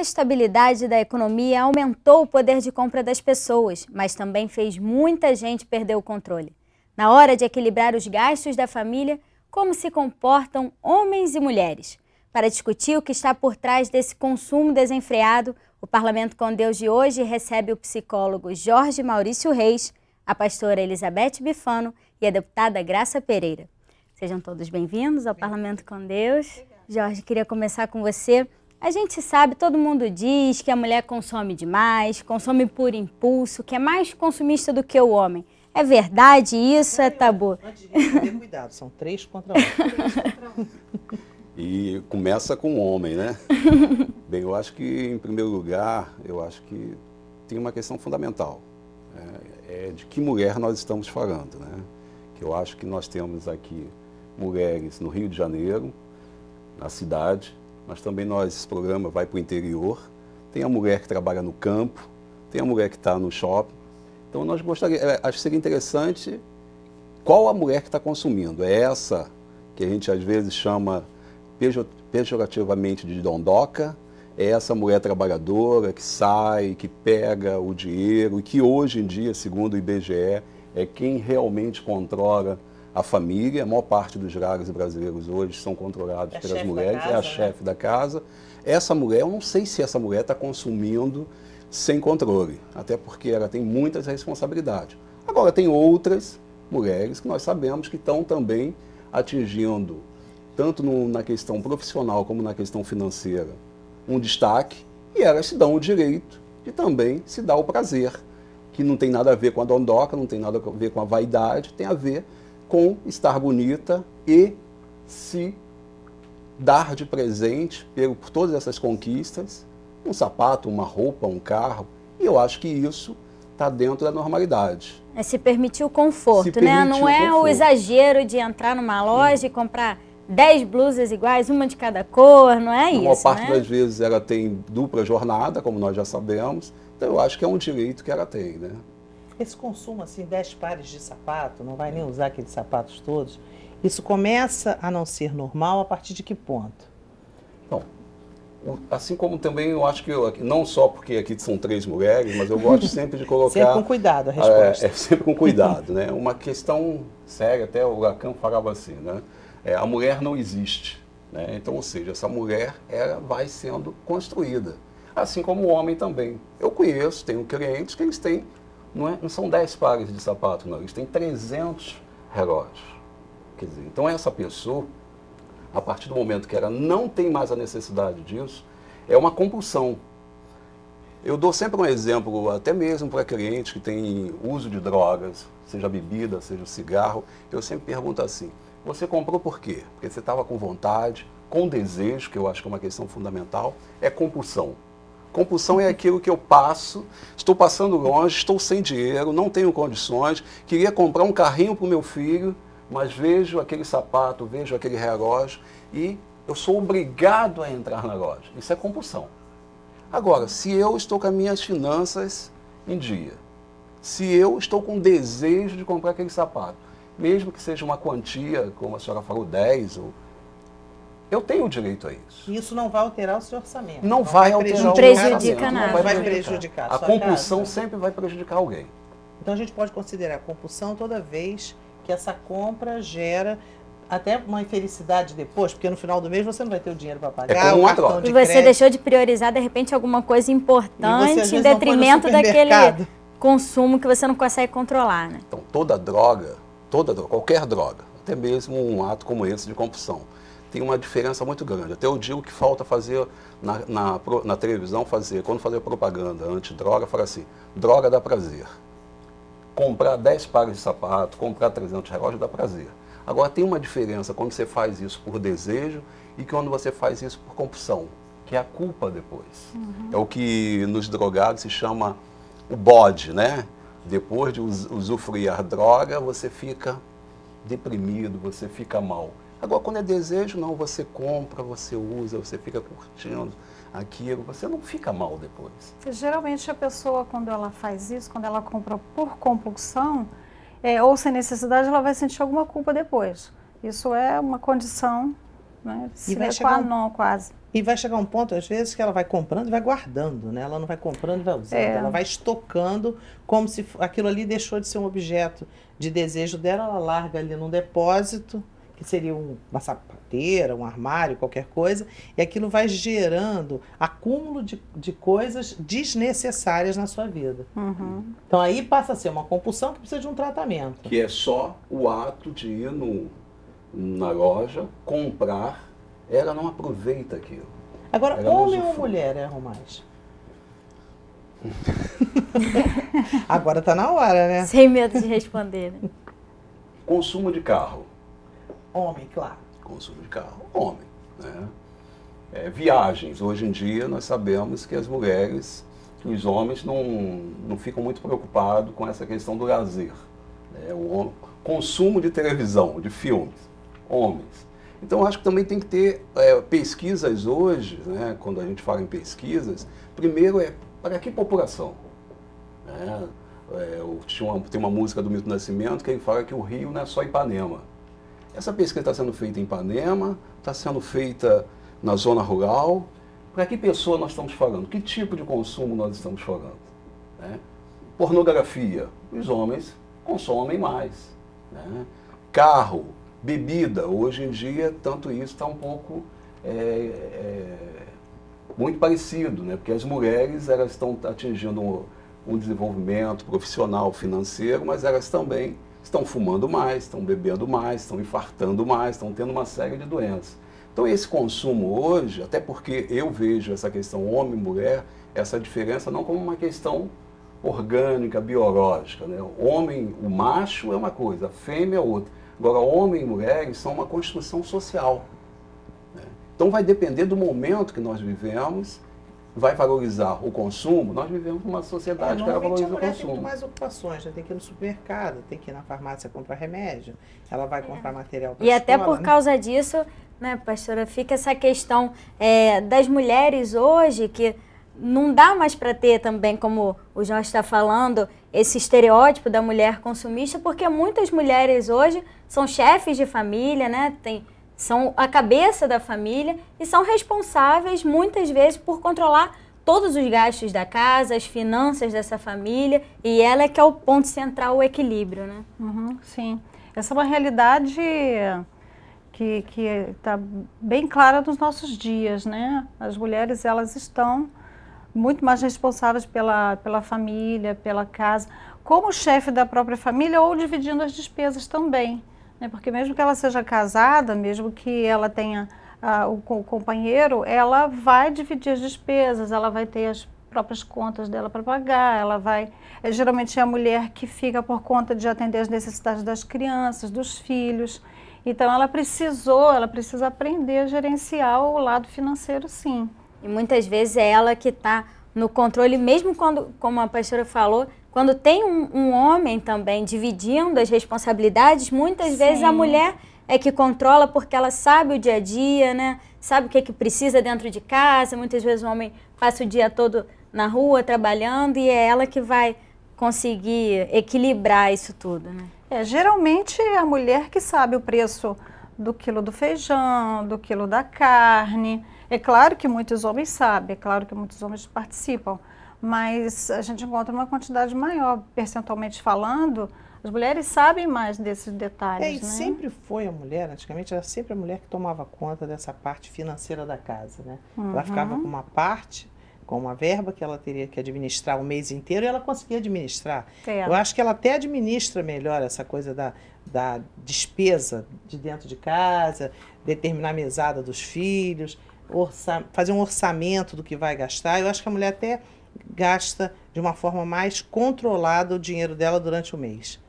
estabilidade da economia aumentou o poder de compra das pessoas, mas também fez muita gente perder o controle. Na hora de equilibrar os gastos da família, como se comportam homens e mulheres? Para discutir o que está por trás desse consumo desenfreado, o Parlamento com Deus de hoje recebe o psicólogo Jorge Maurício Reis, a pastora Elizabeth Bifano e a deputada Graça Pereira. Sejam todos bem-vindos ao Parlamento com Deus. Jorge, queria começar com você. A gente sabe, todo mundo diz que a mulher consome demais, consome por impulso, que é mais consumista do que o homem. É verdade isso? É tabu? Antes de ter cuidado, são 3 contra 1. E começa com o homem, né? Bem, eu acho que, em primeiro lugar, eu acho que tem uma questão fundamental. É de que mulher nós estamos falando, né? Que eu acho que nós temos aqui mulheres no Rio de Janeiro, na cidade, mas também esse programa vai para o interior. Tem a mulher que trabalha no campo, tem a mulher que está no shopping. Então, acho que seria interessante qual a mulher que está consumindo. É essa que a gente às vezes chama pejorativamente de dondoca, é essa mulher trabalhadora que sai, que pega o dinheiro e que hoje em dia, segundo o IBGE, é quem realmente controla a família. A maior parte dos lares brasileiros hoje são controlados pelas mulheres, é a chefe da casa. Essa mulher, eu não sei se essa mulher está consumindo sem controle, até porque ela tem muitas responsabilidades. Agora, tem outras mulheres que nós sabemos que estão também atingindo, tanto na questão profissional como na questão financeira, um destaque, e elas se dão o direito de também se dar o prazer, que não tem nada a ver com a dondoca, não tem nada a ver com a vaidade, tem a ver com estar bonita e se dar de presente por todas essas conquistas, um sapato, uma roupa, um carro, e eu acho que isso está dentro da normalidade. É se permitir o conforto, né? Não é o exagero de entrar numa loja e comprar 10 blusas iguais, uma de cada cor, não é isso, né? A maior parte das vezes ela tem dupla jornada, como nós já sabemos, então eu acho que é um direito que ela tem, né? Esse consumo, assim, 10 pares de sapato, não vai nem usar aqueles sapatos todos, isso começa a não ser normal a partir de que ponto? Bom, assim como também eu acho que, não só porque aqui são 3 mulheres, mas eu gosto sempre de colocar... Sempre com cuidado a resposta. Sempre com cuidado, né? Uma questão séria, até o Lacan falava assim, né? A mulher não existe, né? Então, ou seja, essa mulher ela vai sendo construída, assim como o homem também. Eu conheço, tenho clientes que eles têm, não são 10 pares de sapato, não, eles têm 300 relógios. Quer dizer, então essa pessoa, a partir do momento que ela não tem mais a necessidade disso, é uma compulsão. Eu dou sempre um exemplo, até mesmo para clientes que têm uso de drogas, seja bebida, seja cigarro, eu sempre pergunto assim, você comprou por quê? Porque você estava com vontade, com desejo, que eu acho que é uma questão fundamental, é compulsão. Compulsão é aquilo que eu passo, estou passando longe, estou sem dinheiro, não tenho condições, queria comprar um carrinho para o meu filho, mas vejo aquele sapato, vejo aquele relógio e eu sou obrigado a entrar na loja. Isso é compulsão. Agora, se eu estou com as minhas finanças em dia, se eu estou com desejo de comprar aquele sapato, mesmo que seja uma quantia, como a senhora falou, 10 ou... Eu tenho direito a isso. Isso não vai alterar o seu orçamento. Não vai alterar o prejudica nada. Não vai prejudicar a compulsão sempre vai prejudicar alguém. Então a gente pode considerar a compulsão toda vez que essa compra gera até uma infelicidade depois, porque no final do mês você não vai ter o dinheiro para pagar. É como uma troca. E você deixou de priorizar, de repente, alguma coisa importante em detrimento daquele consumo que você não consegue controlar, né? Então, toda droga, qualquer droga, até mesmo um ato como esse de compulsão, tem uma diferença muito grande. Até eu digo que falta fazer na televisão, quando fazer propaganda antidroga, fala assim, droga dá prazer. Comprar 10 pares de sapato, comprar 300 relógios dá prazer. Agora tem uma diferença quando você faz isso por desejo e quando você faz isso por compulsão, que é a culpa depois. É o que nos drogados se chama o bode, né? Depois de usufruir a droga, você fica deprimido, você fica mal. Agora, quando é desejo, não, você compra, você usa, você fica curtindo aquilo, você não fica mal depois. Geralmente a pessoa, quando ela faz isso, quando ela compra por compulsão, ou sem necessidade, ela vai sentir alguma culpa depois. Isso é uma condição né? E vai Sine chegar qua non, quase. E vai chegar um ponto, às vezes, que ela vai comprando e vai guardando, né? Ela não vai comprando e vai usando. Ela vai estocando como se aquilo ali deixou de ser um objeto de desejo dela, ela larga ali num depósito, que seria uma sapateira, um armário, qualquer coisa, e aquilo vai gerando acúmulo de coisas desnecessárias na sua vida. Então aí passa a ser uma compulsão que precisa de um tratamento. Que é só o ato de ir na loja, comprar, ela não aproveita aquilo. Agora, ela homem ou mulher erram mais? Agora tá na hora, né? Sem medo de responder, né? Consumo de carro. Homem, claro. Consumo de carro, homem. Né? Viagens. Hoje em dia nós sabemos que as mulheres, que os homens não ficam muito preocupados com essa questão do lazer. Né? Consumo de televisão, de filmes, homens. Então acho que também tem que ter pesquisas hoje, né? Quando a gente fala em pesquisas, primeiro para que população? Né? Tem uma música do Milton Nascimento que ele fala que o Rio não é só Ipanema. Essa pesquisa está sendo feita em Ipanema, está sendo feita na zona rural. Para que pessoa nós estamos falando? Que tipo de consumo nós estamos falando? Né? Pornografia. Os homens consomem mais. Né? Carro, bebida. Hoje em dia, tanto isso está um pouco muito parecido, né? Porque as mulheres elas estão atingindo um desenvolvimento profissional, financeiro, mas elas também estão fumando mais, estão bebendo mais, estão infartando mais, estão tendo uma série de doenças. Então esse consumo hoje, até porque eu vejo essa questão homem e mulher, essa diferença não como uma questão orgânica, biológica. Né? O macho é uma coisa, a fêmea é outra. Agora, homem e mulheres são uma construção social. Né? Então vai depender do momento que nós vivemos, vai valorizar o consumo. Nós vivemos numa sociedade que valoriza o consumo. Tem muito mais ocupações, né? Tem que ir no supermercado, tem que ir na farmácia comprar remédio, ela vai comprar material para a E escola, até por causa disso, né, pastora, fica essa questão das mulheres hoje, que não dá mais para ter também, como o João está falando, esse estereótipo da mulher consumista, porque muitas mulheres hoje são chefes de família, né? São a cabeça da família e são responsáveis, muitas vezes, por controlar todos os gastos da casa, as finanças dessa família, e ela é que é o ponto central, o equilíbrio, né? Sim. Essa é uma realidade que está bem clara nos nossos dias, né? As mulheres, elas estão muito mais responsáveis pela família, pela casa, como chefe da própria família ou dividindo as despesas também. Porque mesmo que ela seja casada, mesmo que ela tenha o companheiro, ela vai dividir as despesas, ela vai ter as próprias contas dela para pagar, ela vai... geralmente é a mulher que fica por conta de atender as necessidades das crianças, dos filhos. Então ela precisa aprender a gerenciar o lado financeiro, sim. E muitas vezes é ela que está no controle, mesmo quando, como a pastora falou, quando tem um homem também dividindo as responsabilidades, muitas vezes a mulher é que controla porque ela sabe o dia a dia, né? Sabe o que precisa dentro de casa. Muitas vezes o homem passa o dia todo na rua trabalhando e é ela que vai conseguir equilibrar isso tudo, né? Geralmente é a mulher que sabe o preço do quilo do feijão, do quilo da carne. É claro que muitos homens sabem, é claro que muitos homens participam, mas a gente encontra uma quantidade maior, percentualmente falando, as mulheres sabem mais desses detalhes, né? Sempre foi a mulher, antigamente era sempre a mulher que tomava conta dessa parte financeira da casa, né? Ela ficava com uma parte, com uma verba que ela teria que administrar o mês inteiro e ela conseguia administrar. Eu acho que ela até administra melhor essa coisa da despesa de dentro de casa, determinar a mesada dos filhos, fazer um orçamento do que vai gastar. Eu acho que a mulher até gasta de uma forma mais controlada o dinheiro dela durante o mês.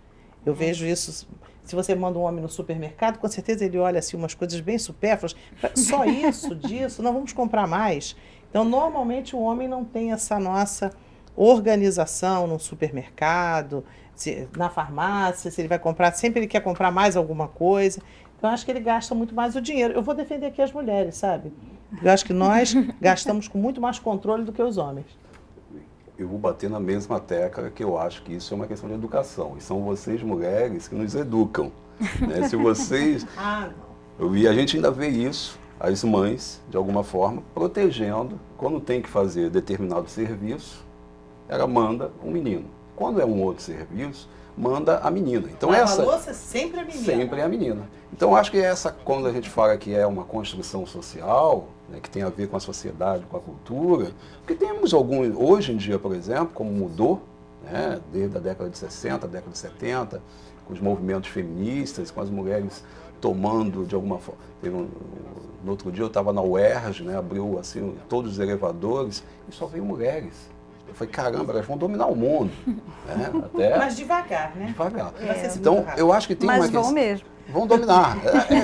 Eu vejo isso, se você manda um homem no supermercado, com certeza ele olha assim umas coisas bem supérfluas, só isso, disso, não vamos comprar mais. Então, normalmente o homem não tem essa nossa organização no supermercado, na farmácia, se ele vai comprar, sempre ele quer comprar mais alguma coisa. Então, acho que ele gasta muito mais o dinheiro. Eu vou defender aqui as mulheres, sabe? Eu acho que nós gastamos com muito mais controle do que os homens. Eu vou bater na mesma tecla que eu acho que isso é uma questão de educação. E são vocês, mulheres, que nos educam. Né? Se vocês... E a gente ainda vê isso as mães, de alguma forma, protegendo, quando tem que fazer determinado serviço, ela manda um menino. Quando é um outro serviço, manda a menina. Então a louça sempre é a menina. Sempre é a menina. Então acho que quando a gente fala que é uma construção social, né, que tem a ver com a sociedade, com a cultura, porque temos hoje em dia, por exemplo, como mudou, né, desde a década de 60, década de 70, com os movimentos feministas, com as mulheres tomando de alguma forma. No outro dia eu estava na UERJ, né, abriu assim todos os elevadores e só veio mulheres. Eu falei, caramba, elas vão dominar o mundo. Né? Mas devagar, né? Devagar. Então, eu acho que tem uma questão... Mas vão mesmo. Vão dominar.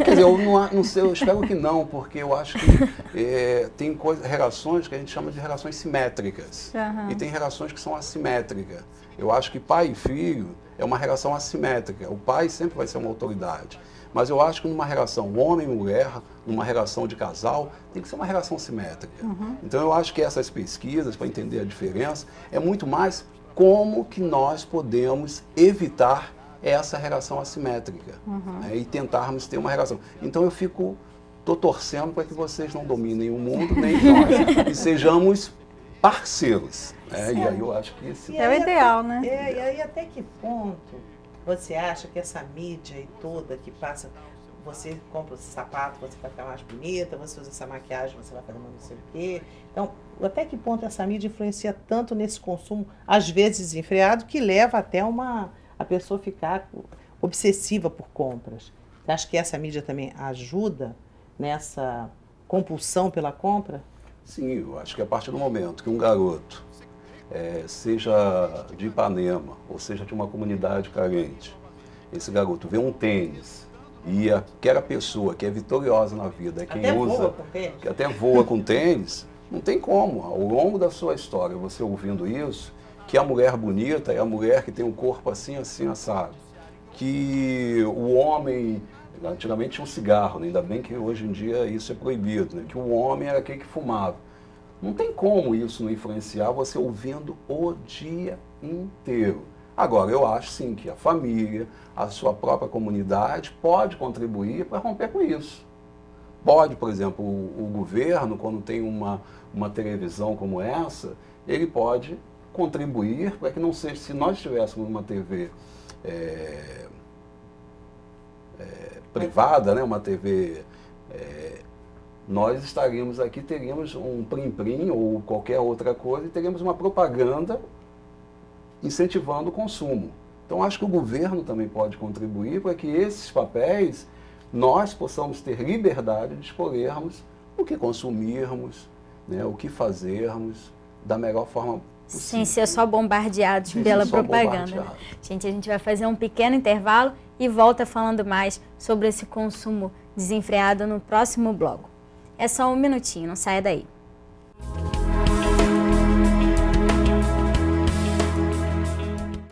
Quer dizer, eu não sei, eu espero que não, porque eu acho que tem relações que a gente chama de relações simétricas. E tem relações que são assimétricas. Eu acho que pai e filho é uma relação assimétrica. O pai sempre vai ser uma autoridade. Mas eu acho que numa relação homem e mulher, numa relação de casal, tem que ser uma relação simétrica. Então eu acho que essas pesquisas, para entender a diferença, é muito mais como que nós podemos evitar essa relação assimétrica, né, e tentarmos ter uma relação. Então eu estou torcendo para que vocês não dominem o mundo, nem nós, e sejamos parceiros. Né? E aí eu acho que esse é o ideal, né? E aí até que ponto você acha que essa mídia e toda que passa, você compra esse sapato, você vai ficar mais bonita, você usa essa maquiagem, você vai fazer não sei o quê. Então, até que ponto essa mídia influencia tanto nesse consumo, às vezes desenfreado, que leva até a pessoa ficar obsessiva por compras? Você acha que essa mídia também ajuda nessa compulsão pela compra? Sim, eu acho que a partir do momento que um garoto, seja de Ipanema, ou seja de uma comunidade carente, esse garoto vê um tênis e aquela pessoa que é vitoriosa na vida, que até voa com tênis, não tem como, ao longo da sua história, você ouvindo isso, que a mulher bonita é a mulher que tem um corpo assim, assim, assado, que o homem, antigamente tinha um cigarro, né? Ainda bem que hoje em dia isso é proibido, né? Que o homem era aquele que fumava. Não tem como isso não influenciar você ouvindo o dia inteiro. Agora, eu acho sim que a família, a sua própria comunidade pode contribuir para romper com isso. Pode, por exemplo, o governo, quando tem uma televisão como essa, ele pode contribuir para que não seja, se nós tivéssemos uma TV privada, né, uma TV... nós estaríamos aqui, teríamos um plim-plim ou qualquer outra coisa e teríamos uma propaganda incentivando o consumo. Então, acho que o governo também pode contribuir para que esses papéis nós possamos ter liberdade de escolhermos o que consumirmos, né, o que fazermos da melhor forma possível. Sem ser só bombardeados pela propaganda. Gente, a gente vai fazer um pequeno intervalo e volta falando mais sobre esse consumo desenfreado no próximo bloco. É só um minutinho, não saia daí.